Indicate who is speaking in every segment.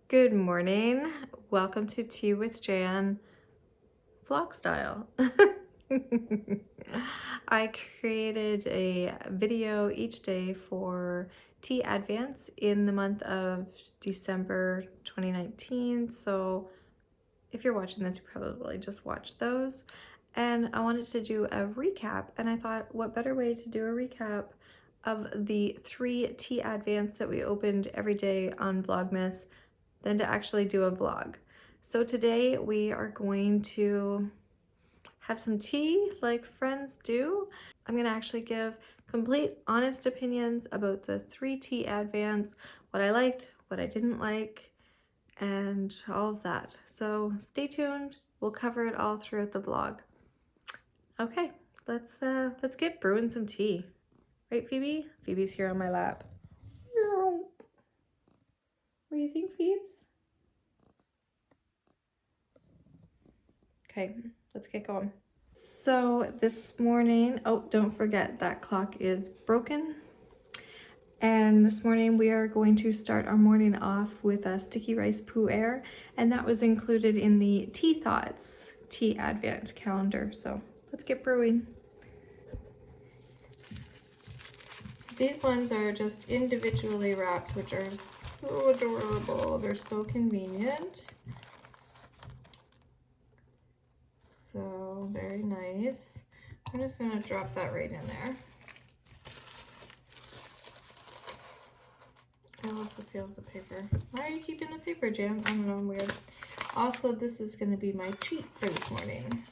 Speaker 1: Good morning. Welcome to Tea with Jann vlog style. I created a video each day for tea advents in the month of December 2019. So if you're watching this, you probably just watched those. And I wanted to do a recap, and I thought what better way to do a recap of the 3 tea advents that we opened every day on Vlogmas than to actually do a vlog. So today we are going to have some tea like friends do. I'm gonna actually give complete honest opinions about the 3 tea advents, what I liked, what I didn't like, and all of that. So stay tuned, we'll cover it all throughout the vlog. Okay, let's get brewing some tea. Right, Phoebe? Phoebe's here on my lap. What do you think, Phoebes? Okay, let's get going. So this morning, oh, don't forget that clock is broken. And this morning we are going to start our morning off with a sticky rice pu'er, and that was included in the Tea Thoughts Tea Advent calendar. So let's get brewing. So these ones are just individually wrapped, which are so adorable. They're so convenient. So very nice. I'm just gonna drop that right in there. I love the feel of the paper. Why are you keeping the paper, Jann? I don't know, I'm weird. Also, this is gonna be my treat for this morning.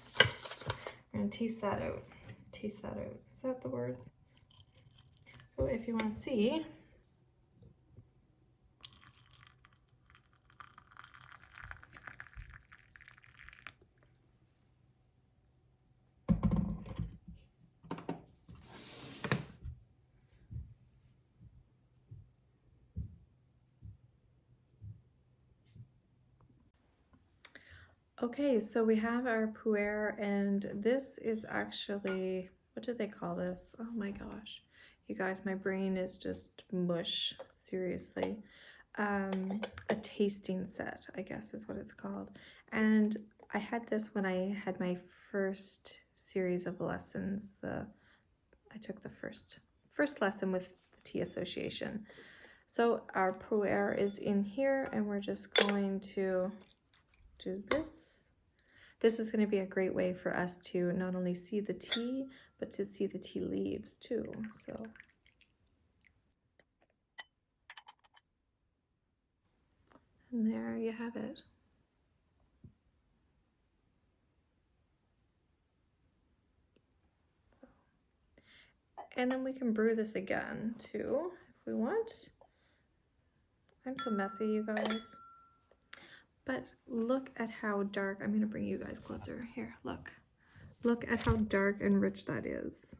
Speaker 1: I'm gonna taste that out. Taste that out. Is that the words? So if you wanna see, okay, so we have our pu'er, and this is actually, what do they call this? Oh my gosh. You guys, my brain is just mush, seriously. A tasting set, I guess is what it's called. And I had this when I had my first series of lessons. I took the first lesson with the Tea Association. So our pu'er is in here, and we're just going to do this. This is going to be a great way for us to not only see the tea, but to see the tea leaves too. So and there you have it. And then we can brew this again too, if we want. I'm so messy, you guys. But look at how dark, I'm gonna bring you guys closer. Here, look. Look at how dark and rich that is.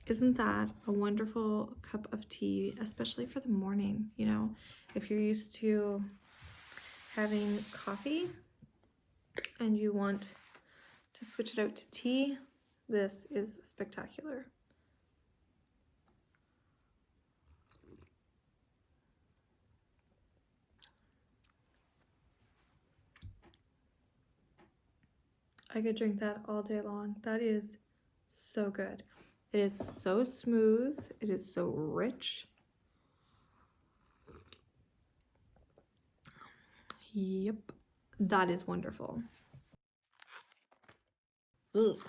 Speaker 1: Isn't that a wonderful cup of tea, especially for the morning, you know? If you're used to having coffee and you want to switch it out to tea, this is spectacular. I could drink that all day long. That is so good. It is so smooth. It is so rich. Yep, that is wonderful. Ugh.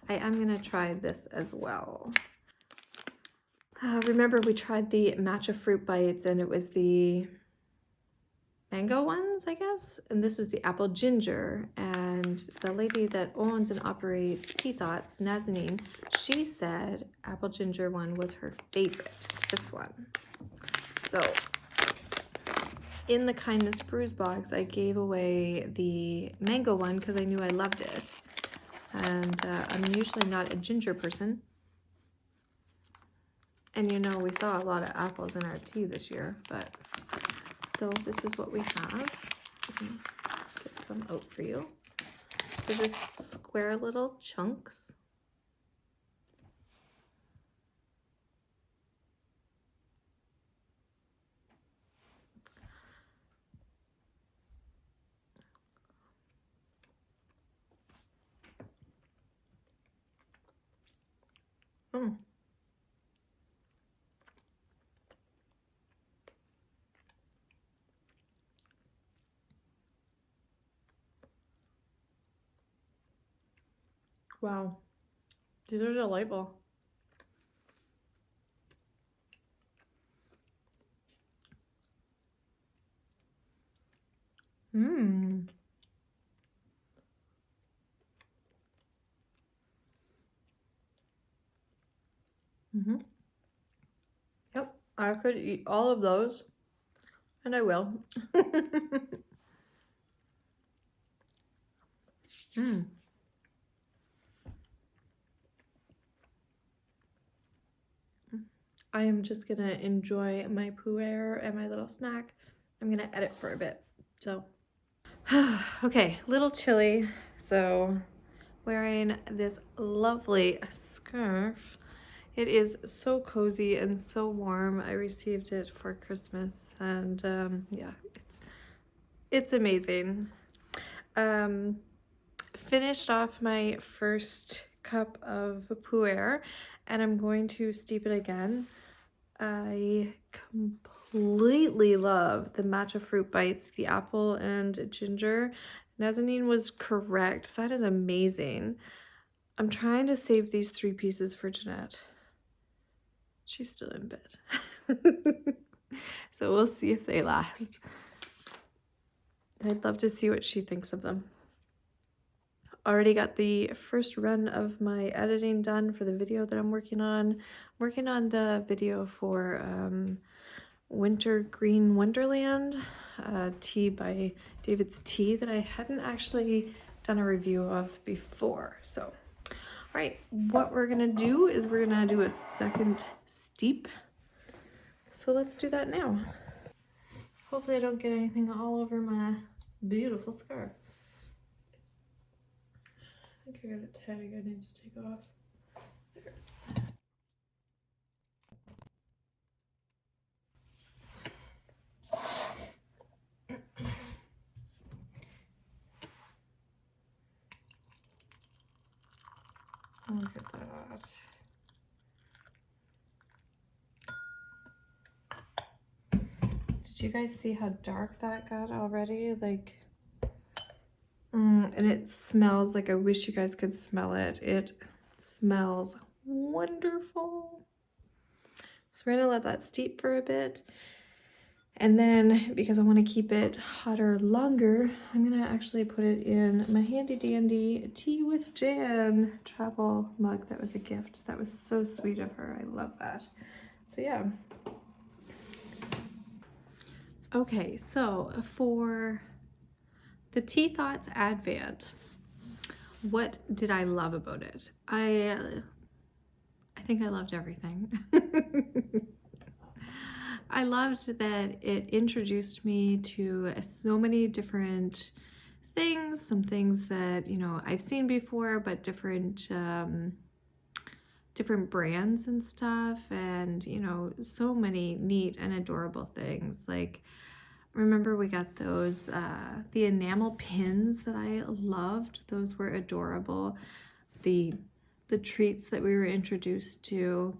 Speaker 1: I am gonna try this as well. Remember we tried the matcha fruit bites, and it was the mango ones, I guess, and this is the apple ginger. And the lady that owns and operates Tea Thoughts, Nazanin, she said apple ginger one was her favorite, this one. So in the Kindness Brews box, I gave away the mango one because I knew I loved it. And I'm usually not a ginger person. And you know, we saw a lot of apples in our tea this year, but so this is what we have. I can get some out for you. So just square little chunks. Wow, these are delightful. Mmm. Mm-hmm. Yep, I could eat all of those, and I will. Mm. I am just gonna enjoy my pu'er and my little snack. I'm gonna edit for a bit, so. Okay, little chilly, so wearing this lovely scarf. It is so cozy and so warm. I received it for Christmas, and yeah, it's amazing. Finished off my first cup of pu'er, and I'm going to steep it again. I completely love the matcha fruit bites, the apple and ginger. Nazanin was correct. That is amazing. I'm trying to save these 3 pieces for Jeanette. She's still in bed. So we'll see if they last. I'd love to see what she thinks of them. Already got the first run of my editing done for the video that I'm working on. I'm working on the video for Winter Green Wonderland, tea by David's Tea that I hadn't actually done a review of before. So, all right, what we're gonna do is we're gonna do a second steep. So let's do that now. Hopefully I don't get anything all over my beautiful scarf. I think I got a tag I need to take off. There it is. Look at that. Did you guys see how dark that got already? Like, and it smells like, I wish you guys could smell it. It smells wonderful. So we're gonna let that steep for a bit. And then, because I want to keep it hotter longer, I'm gonna actually put it in my handy dandy Tea with Jann travel mug. That was a gift. That was so sweet of her. I love that. So yeah. Okay, so for the Tea Thoughts Advent, what did I love about it? I think I loved everything. I loved that it introduced me to so many different things, some things that, you know, I've seen before, but different brands and stuff, and, you know, so many neat and adorable things. Like, remember we got those, the enamel pins that I loved. Those were adorable. The treats that we were introduced to.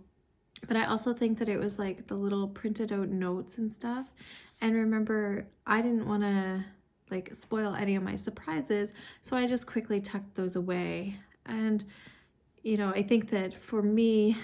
Speaker 1: But I also think that it was like the little printed out notes and stuff. And remember, I didn't want to like spoil any of my surprises, so I just quickly tucked those away. And, you know, I think that for me,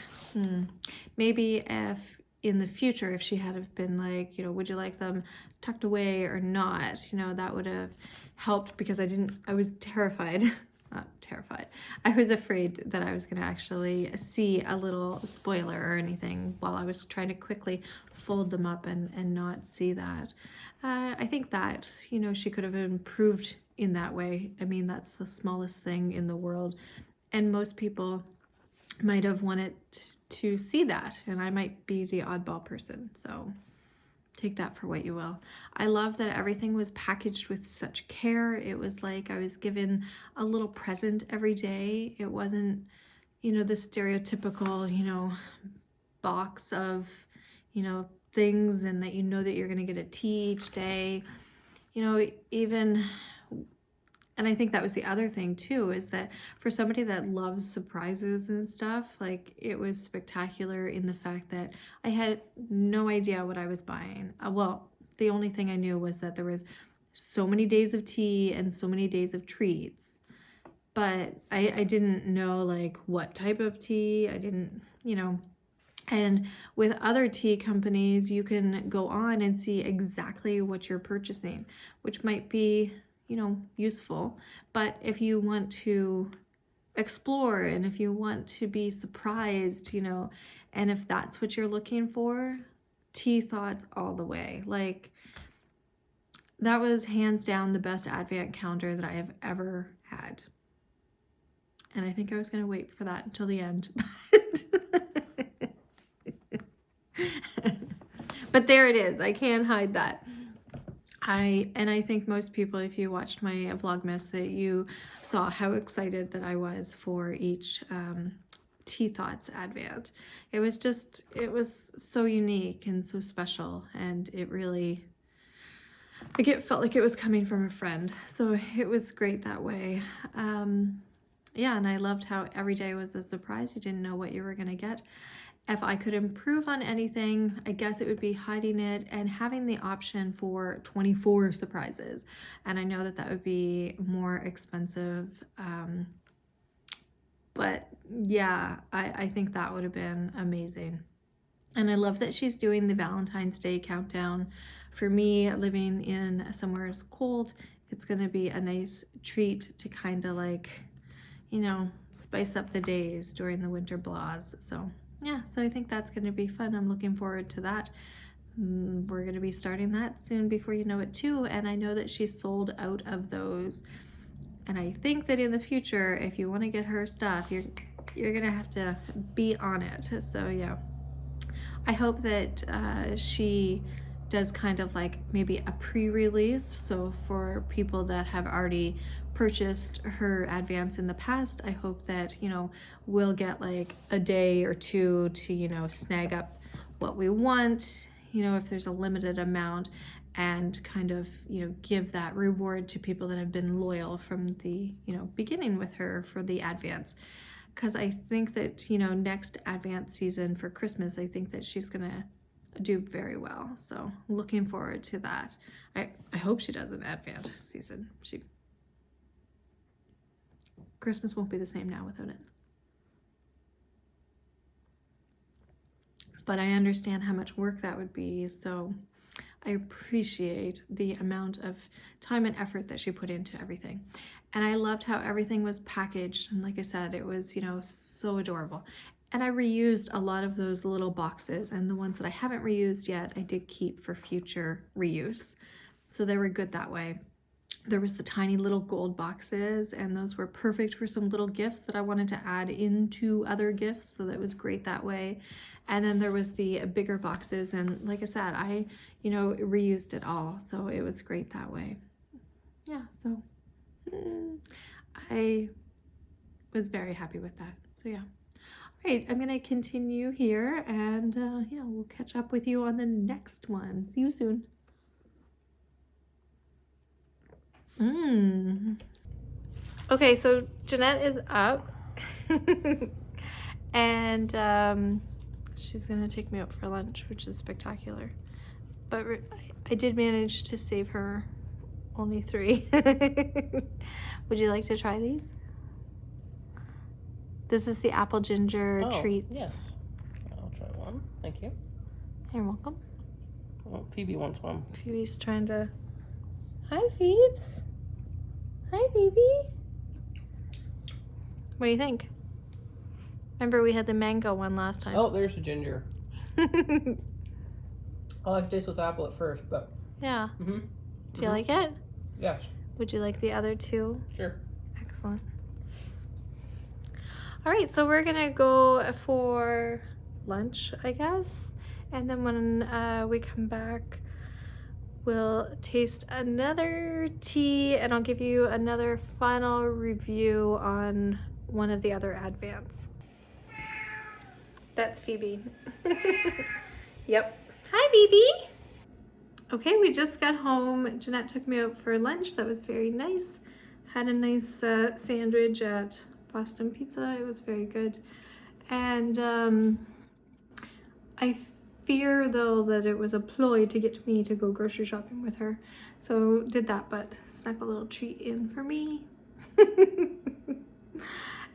Speaker 1: maybe if in the future, if she had have been like, you know, would you like them tucked away or not, you know, that would have helped, because I was terrified. Not terrified. I was afraid that I was going to actually see a little spoiler or anything while I was trying to quickly fold them up and not see that. I think that, you know, she could have improved in that way. I mean, that's the smallest thing in the world, and most people might have wanted to see that, and I might be the oddball person, so take that for what you will. I love that everything was packaged with such care. It was like I was given a little present every day. It wasn't, you know, the stereotypical, you know, box of, you know, things, and that you know that you're going to get a tea each day. You know, even, and I think that was the other thing too, is that for somebody that loves surprises and stuff, like, it was spectacular in the fact that I had no idea what I was buying. Well, the only thing I knew was that there was so many days of tea and so many days of treats, but I didn't know like what type of tea. I didn't, you know. And with other tea companies, you can go on and see exactly what you're purchasing, which might be, you know, useful. But if you want to explore and if you want to be surprised, you know, and if that's what you're looking for, Tea Thoughts all the way. Like, that was hands down the best advent calendar that I have ever had. And I think I was going to wait for that until the end. But there it is. I can't hide that. I think most people, if you watched my Vlogmas, that you saw how excited that I was for each Tea Thoughts Advent. It was so unique and so special, and it really, like, it felt like it was coming from a friend. So it was great that way. Yeah, and I loved how every day was a surprise. You didn't know what you were going to get. If I could improve on anything, I guess it would be hiding it and having the option for 24 surprises. And I know that that would be more expensive. But yeah, I think that would have been amazing. And I love that she's doing the Valentine's Day countdown. For me, living in somewhere as cold, it's going to be a nice treat to kind of like, you know, spice up the days during the winter blahs. So yeah, so I think that's going to be fun. I'm looking forward to that. We're going to be starting that soon before you know it too. And I know that she's sold out of those. And I think that in the future, if you want to get her stuff, you're going to have to be on it. So yeah, I hope that she does kind of like maybe a pre-release. So for people that have already purchased her advance in the past, I hope that, you know, we'll get like a day or two to, you know, snag up what we want, you know, if there's a limited amount, and kind of, you know, give that reward to people that have been loyal from the, you know, beginning with her for the advance. Because I think that, you know, next advance season for Christmas, I think that she's gonna do very well. So looking forward to that. I hope she does an advent season. Christmas won't be the same now without it. But I understand how much work that would be, so I appreciate the amount of time and effort that she put into everything. And I loved how everything was packaged, and like I said, it was, you know, so adorable. And I reused a lot of those little boxes, and the ones that I haven't reused yet, I did keep for future reuse. So they were good that way. There was the tiny little gold boxes, and those were perfect for some little gifts that I wanted to add into other gifts, so that was great that way. And then there was the bigger boxes, and like I said, I, you know, reused it all, so it was great that way. Yeah, so I was very happy with that. So yeah. All right, I'm gonna continue here, and yeah, we'll catch up with you on the next one. See you soon. Okay, so Jeanette is up and she's gonna take me out for lunch, which is spectacular. But I did manage to save her only 3. Would you like to try these? This is the apple ginger treats.
Speaker 2: Yes, I'll try one. Thank you.
Speaker 1: You're welcome.
Speaker 2: Oh, Phoebe wants one.
Speaker 1: Phoebe's trying to... Hi, Phoebes. Hi, baby. What do you think? Remember we had the mango one last time.
Speaker 2: Oh, there's the ginger. I like to taste this apple at first, but...
Speaker 1: Yeah. Do you like it?
Speaker 2: Yes.
Speaker 1: Would you like the other 2?
Speaker 2: Sure.
Speaker 1: Excellent. All right, so we're gonna go for lunch, I guess. And then when we come back, we'll taste another tea, and I'll give you another final review on one of the other advents. That's Phoebe. Yep. Hi, baby. Okay, we just got home. Jeanette took me out for lunch. That was very nice. Had a nice sandwich at Boston Pizza. It was very good. And I fear though that it was a ploy to get me to go grocery shopping with her. So did that, but snuck a little treat in for me.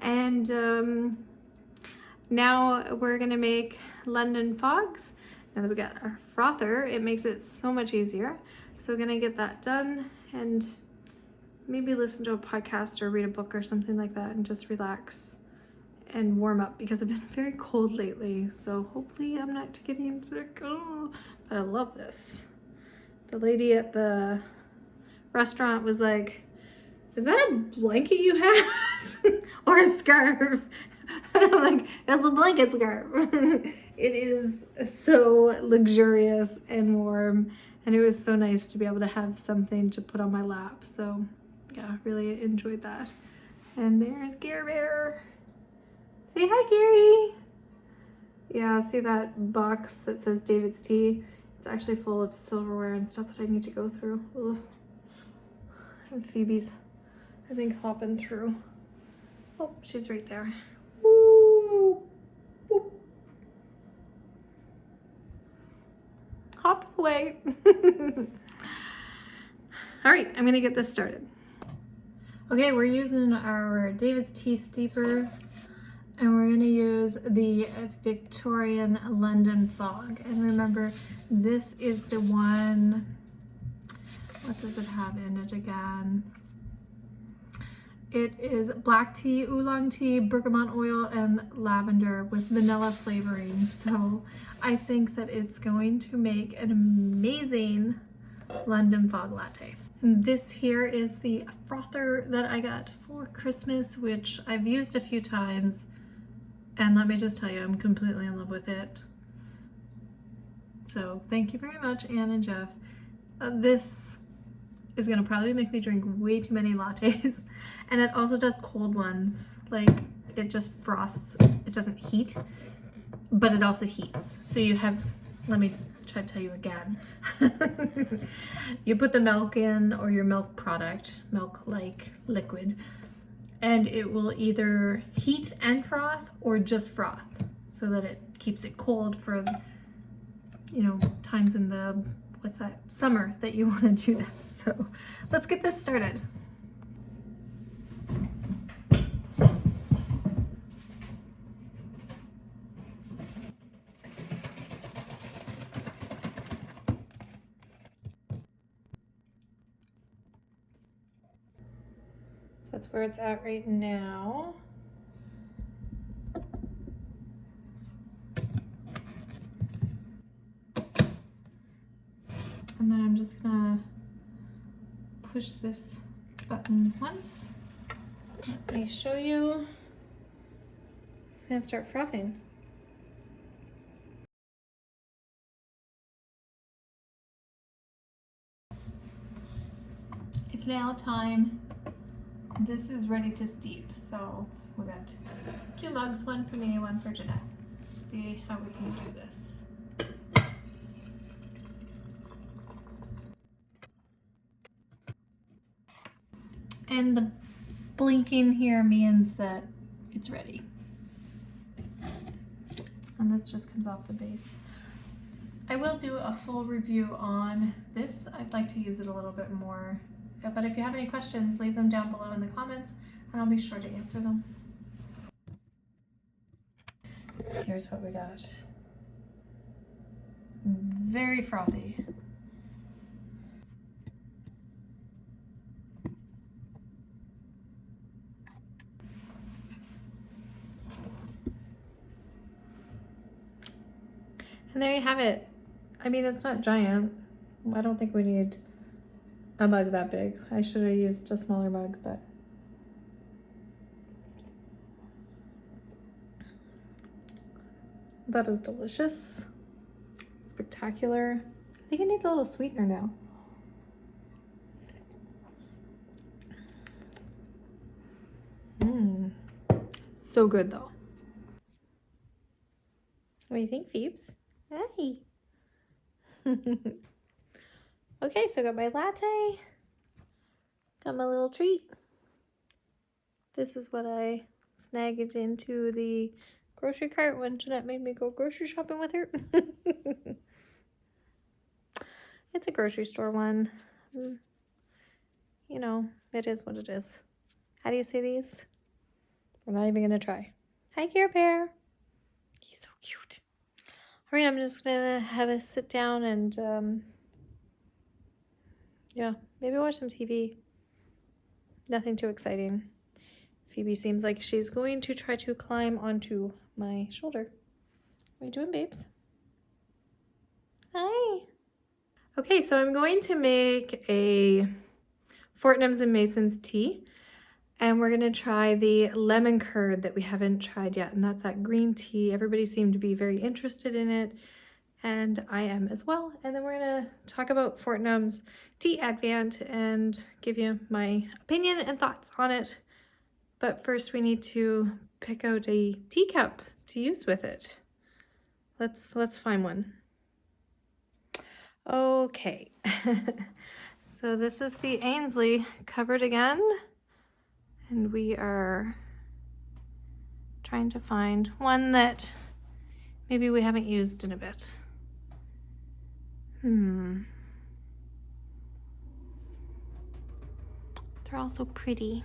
Speaker 1: And now we're gonna make London fogs. Now that we got our frother, it makes it so much easier. So we're gonna get that done and maybe listen to a podcast or read a book or something like that and just relax and warm up because I've been very cold lately. So hopefully I'm not getting sick. Oh, but I love this. The lady at the restaurant was like, "Is that a blanket you have?" Or a scarf? And I'm like, "It's a blanket scarf." It is so luxurious and warm, and it was so nice to be able to have something to put on my lap. So yeah, really enjoyed that. And there's Gare Bear. Say hi, Gary. Yeah, see that box that says David's Tea? It's actually full of silverware and stuff that I need to go through. Ugh. And Phoebe's, I think, hopping through. Oh, she's right there. Woo! Boop. Hop away. All right, I'm gonna get this started. Okay, we're using our David's Tea steeper, and we're gonna use the Victorian London fog. And remember, this is the one, what does it have in it again? It is black tea, oolong tea, bergamot oil, and lavender with vanilla flavoring. So I think that it's going to make an amazing London fog latte. And this here is the frother that I got for Christmas, which I've used a few times. And let me just tell you, I'm completely in love with it. So thank you very much, Anne and Jeff. This is gonna probably make me drink way too many lattes. And it also does cold ones. Like, it just froths, it doesn't heat, but it also heats. So you have, let me try to tell you again. You put the milk in, or your milk product, milk-like liquid, and it will either heat and froth or just froth, so that it keeps it cold for, you know, times in the, what's that, summer that you want to do that. So let's get this started. So that's where it's at right now. And then I'm just gonna push this button once. Let me show you. It's gonna start frothing. It's now time. This is ready to steep, so we got 2 mugs, one for me, one for Jeanette. Let's see how we can do this. And the blinking here means that it's ready. And this just comes off the base. I will do a full review on this. I'd like to use it a little bit more. But if you have any questions, leave them down below in the comments and I'll be sure to answer them. Here's what we got. Very frothy. And there you have it. I mean, it's not giant. I don't think we need a mug that big. I should have used a smaller mug, but that is delicious. Spectacular. I think it needs a little sweetener now. So good though. What do you think, Phoebes? Hi. Okay, so I got my latte. Got my little treat. This is what I snagged into the grocery cart when Jeanette made me go grocery shopping with her. It's a grocery store one. You know, it is what it is. How do you say these? We're not even gonna try. Hi, Care Bear. He's so cute. All right, I'm just gonna have a sit down and yeah, maybe watch some TV. Nothing too exciting. Phoebe seems like she's going to try to climb onto my shoulder. What are you doing, babes? Hi. Okay, so I'm going to make a Fortnums and Masons tea, and we're gonna try the lemon curd that we haven't tried yet, and that's that green tea. Everybody seemed to be very interested in it, and I am as well. And then we're gonna talk about Fortnum's Tea Advent and give you my opinion and thoughts on it. But first we need to pick out a teacup to use with it. Let's find one. Okay, so this is the Ainsley cupboard again, and we are trying to find one that maybe we haven't used in a bit. They're all so pretty.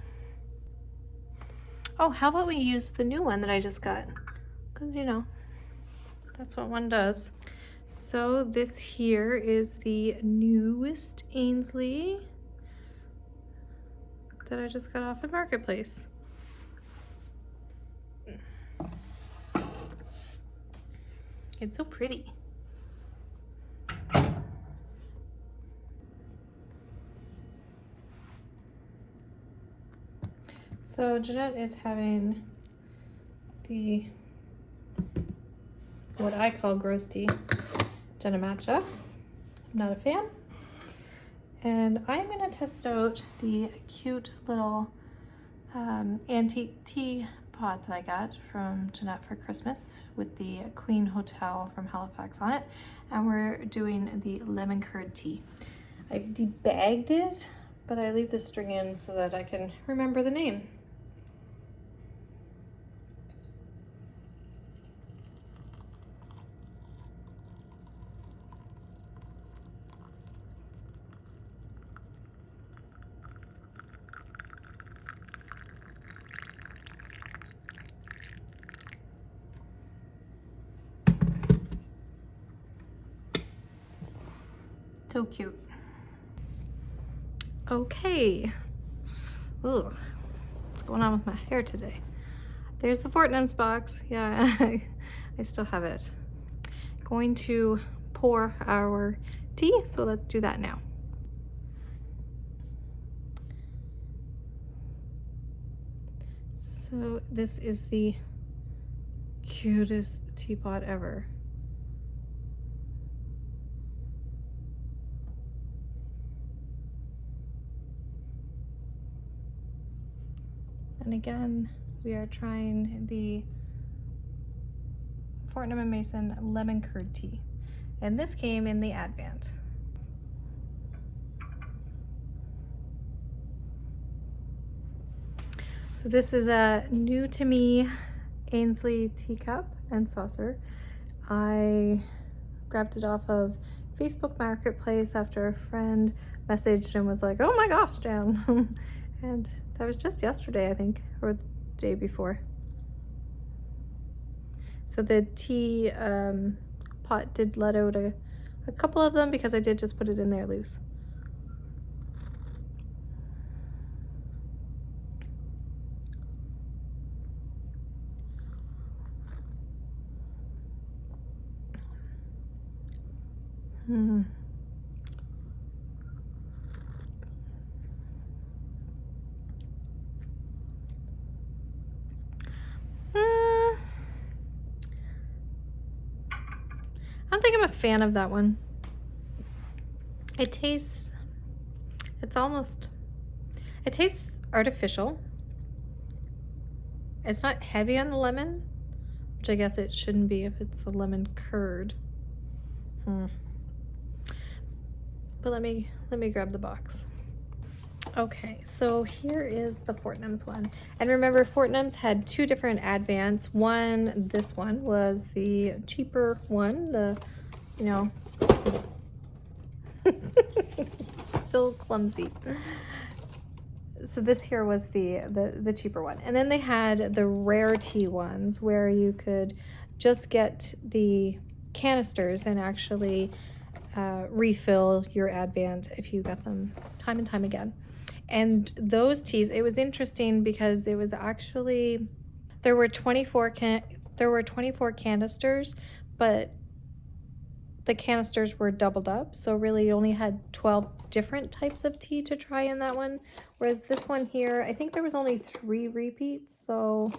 Speaker 1: Oh, how about we use the new one that I just got? Because, you know, that's what one does. So this here is the newest Ainsley that I just got off at Marketplace. It's so pretty. So Jeanette is having the, what I call gross tea, Jenna matcha. I'm not a fan. And I'm gonna test out the cute little antique tea pot that I got from Jeanette for Christmas with the Queen Hotel from Halifax on it. And we're doing the lemon curd tea. I debagged it, but I leave the string in so that I can remember the name. So cute. Okay. Ugh. What's going on with my hair today? There's the Fortnum's box. Yeah, I still have it. Going to pour our tea, so let's do that now. So this is the cutest teapot ever. And again, we are trying the Fortnum and Mason lemon curd tea. And this came in the Advent. So this is a new to me Ainsley teacup and saucer. I grabbed it off of Facebook Marketplace after a friend messaged and was like, oh my gosh, Jann. And that was just yesterday, I think, or the day before. So the tea pot did let out a couple of them because I did just put it in there loose. I don't think I'm a fan of that one. It tastes artificial. It's not heavy on the lemon, which I guess it shouldn't be if it's a lemon curd. But let me grab the box. Okay, so here is the Fortnum's one. And remember, Fortnum's had two different Advents. This one was the cheaper one, you know, still clumsy. so this here was the cheaper one. And then they had the rare tea ones where you could just get the canisters and actually refill your Advent if you got them time and time again. And those teas, it was interesting because it was actually, there were 24 canisters, but the canisters were doubled up, so really you only had 12 different types of tea to try in that one, whereas this one here, I think there was only 3 repeats, so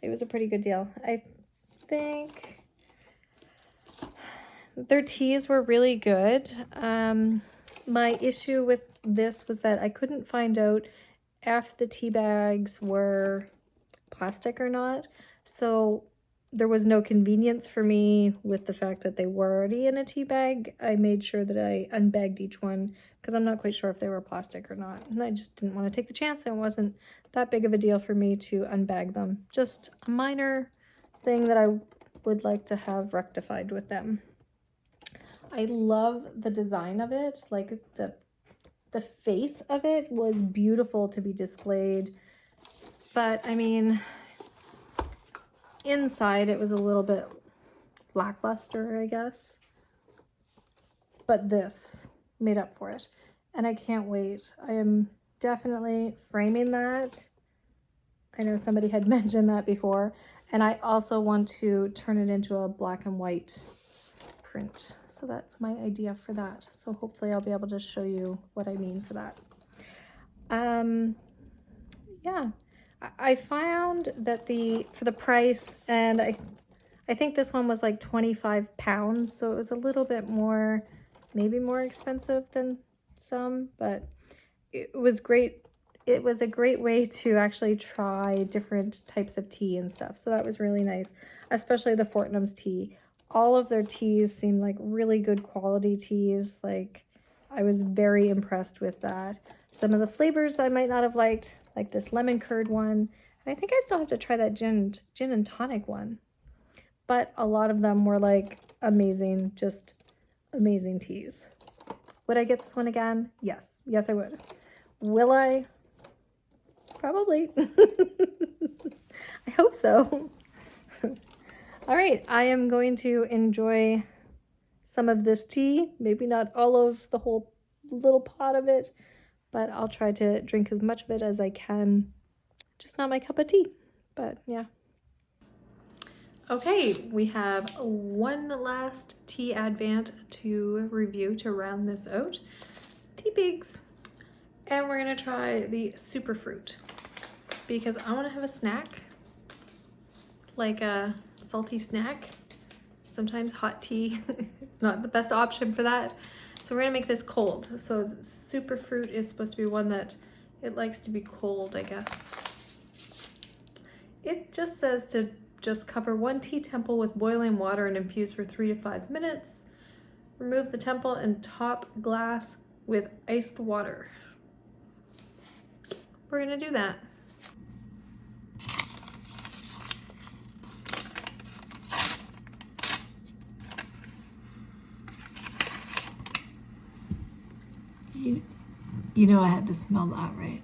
Speaker 1: it was a pretty good deal. I think their teas were really good. My issue with this was that I couldn't find out if the tea bags were plastic or not, so there was no convenience for me with the fact that they were already in a tea bag. I made sure that I unbagged each one because I'm not quite sure if they were plastic or not, and I just didn't want to take the chance. It wasn't that big of a deal for me to unbag them. Just a minor thing that I would like to have rectified with them. I love the design of it. Like the face of it was beautiful to be displayed, but I mean, inside it was a little bit lackluster, I guess, but this made up for it, and I can't wait. I am definitely framing that. I know somebody had mentioned that before, and I also want to turn it into a black and white print, so that's my idea for that. So hopefully I'll be able to show you what I mean for that. Yeah, I found that for the price, and I think this one was like 25 pounds, so it was a little bit more, maybe more expensive than some, but it was great. It was a great way to actually try different types of tea and stuff, so that was really nice, especially the Fortnum's tea. All of their teas seemed like really good quality teas. Like, I was very impressed with that. Some of the flavors I might not have liked, like this lemon curd one. And I think I still have to try that gin and tonic one. But a lot of them were like amazing, just amazing teas. Would I get this one again? Yes. Yes, I would. Will I? Probably. I hope so. All right, I am going to enjoy some of this tea. Maybe not all of the whole little pot of it, but I'll try to drink as much of it as I can. Just not my cup of tea, but yeah. Okay, we have one last tea advent to review to round this out. Teapigs. And we're gonna try the super fruit because I wanna have a snack, like a salty snack. Sometimes hot tea is not the best option for that. So we're gonna make this cold. So super fruit is supposed to be one that it likes to be cold, I guess. It just says to just cover 1 tea temple with boiling water and infuse for 3 to 5 minutes. Remove the temple and top glass with iced water. We're gonna do that.
Speaker 3: You know I had to smell that, right?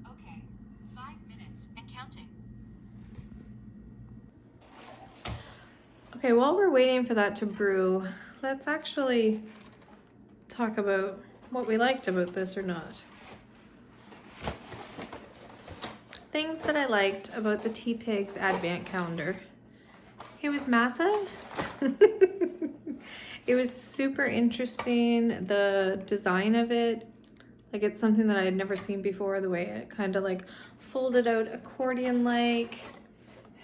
Speaker 4: Okay, 5 minutes and counting.
Speaker 1: Okay, while we're waiting for that to brew, let's actually talk about what we liked about this or not. Things that I liked about the Teapigs Advent calendar. It was massive. It was super interesting, the design of it. Like, it's something that I had never seen before, the way it kind of like folded out accordion-like,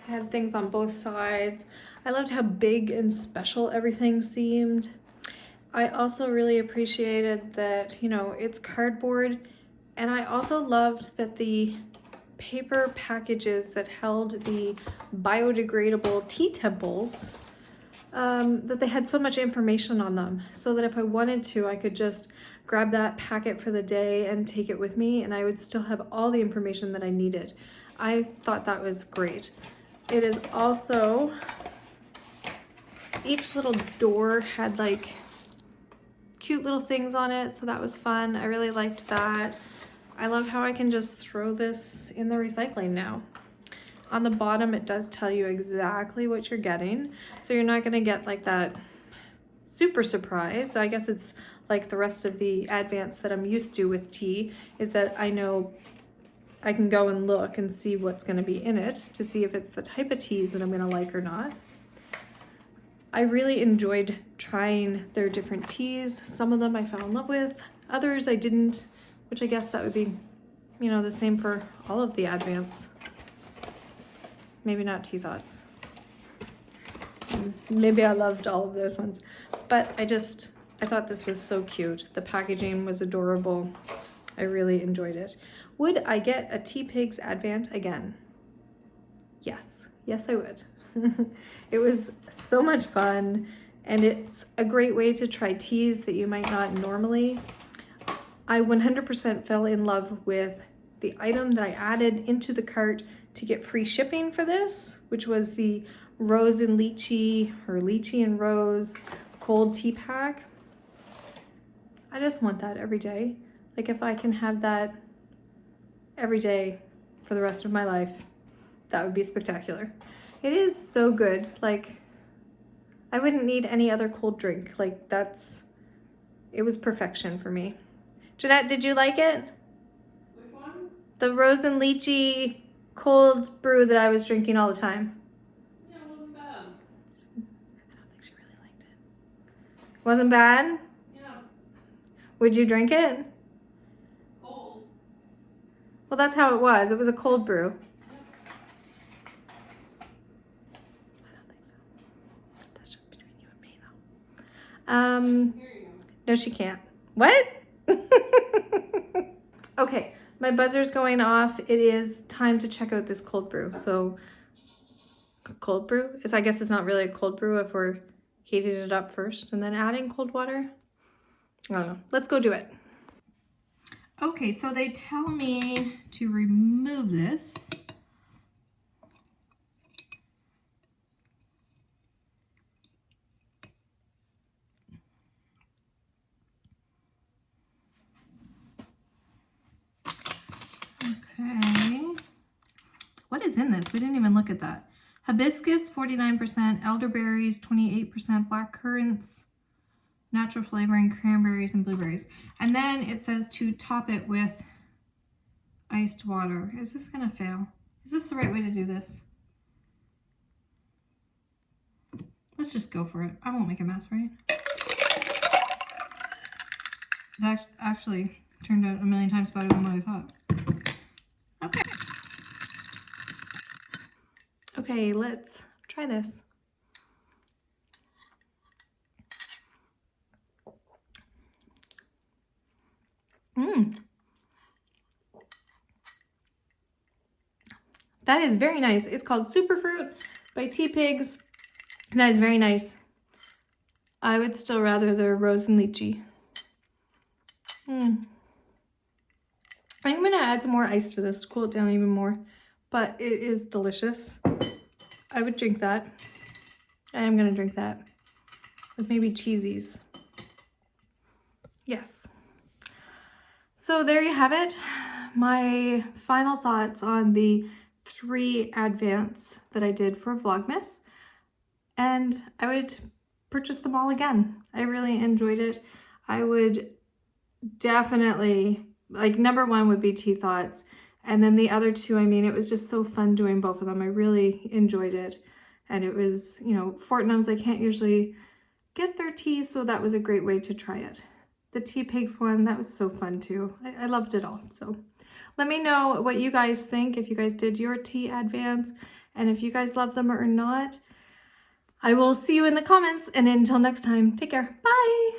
Speaker 1: had things on both sides. I loved how big and special everything seemed. I also really appreciated that, you know, it's cardboard, and I also loved that the paper packages that held the biodegradable tea temples, that they had so much information on them, so that if I wanted to, I could just grab that packet for the day and take it with me, and I would still have all the information that I needed. I thought that was great. It is also, each little door had like cute little things on it, so that was fun. I really liked that. I love how I can just throw this in the recycling now. On the bottom, it does tell you exactly what you're getting, so you're not gonna get like that super surprise. I guess it's like the rest of the advance that I'm used to with tea, is that I know I can go and look and see what's gonna be in it to see if it's the type of teas that I'm gonna like or not. I really enjoyed trying their different teas. Some of them I fell in love with, others I didn't, which I guess that would be, you know, the same for all of the advance. Maybe not Tea Thoughts. Maybe I loved all of those ones, but I thought this was so cute. The packaging was adorable. I really enjoyed it. Would I get a Teapigs Advent again? Yes, yes I would. It was so much fun, and it's a great way to try teas that you might not normally. I 100% fell in love with the item that I added into the cart to get free shipping for this, which was the rose and lychee, or lychee and rose cold tea pack. I just want that every day. Like if I can have that every day for the rest of my life, that would be spectacular. It is so good. Like, I wouldn't need any other cold drink. Like it was perfection for me. Jeanette, did you like it?
Speaker 2: Which one?
Speaker 1: The rose and lychee cold brew that I was drinking all the time.
Speaker 2: Yeah, it wasn't bad.
Speaker 1: I don't think she really liked it. Wasn't bad?
Speaker 2: Yeah,
Speaker 1: Would you drink it?
Speaker 2: cold.
Speaker 1: Well, that's how it was. It was a cold brew. I don't think so. That's just between you and me, though.
Speaker 2: Here you go.
Speaker 1: No, she can't. What? Okay, my buzzer's going off. It is time to check out this cold brew. So, cold brew? I guess it's not really a cold brew if we're heating it up first and then adding cold water. I don't know. Let's go do it. Okay, so they tell me to remove this. Okay. What is in this? We didn't even look at that. Hibiscus, 49%, elderberries, 28%, black currants, natural flavoring, cranberries, and blueberries. And then it says to top it with iced water. Is this gonna fail? Is this the right way to do this? Let's just go for it. I won't make a mess, right? That actually turned out a million times better than what I thought. Okay. Okay, let's try this. That is very nice. It's called Superfruit by Teapigs. And that is very nice. I would still rather the rose and lychee. I'm gonna add some more ice to this to cool it down even more, but it is delicious. I would drink that. I am gonna drink that with maybe cheesies. Yes. So there you have it. My final thoughts on the 3 advents that I did for Vlogmas. And I would purchase them all again. I really enjoyed it. I would definitely, like, number 1 would be Tea Thoughts. And then the other 2, I mean, it was just so fun doing both of them. I really enjoyed it. And it was, you know, FORTNUMS, I can't usually get their teas, so that was a great way to try it. The Teapigs one, that was so fun too. I loved it all. So let me know what you guys think, if you guys did your tea advance, and if you guys love them or not. I will see you in the comments, and until next time, take care. Bye!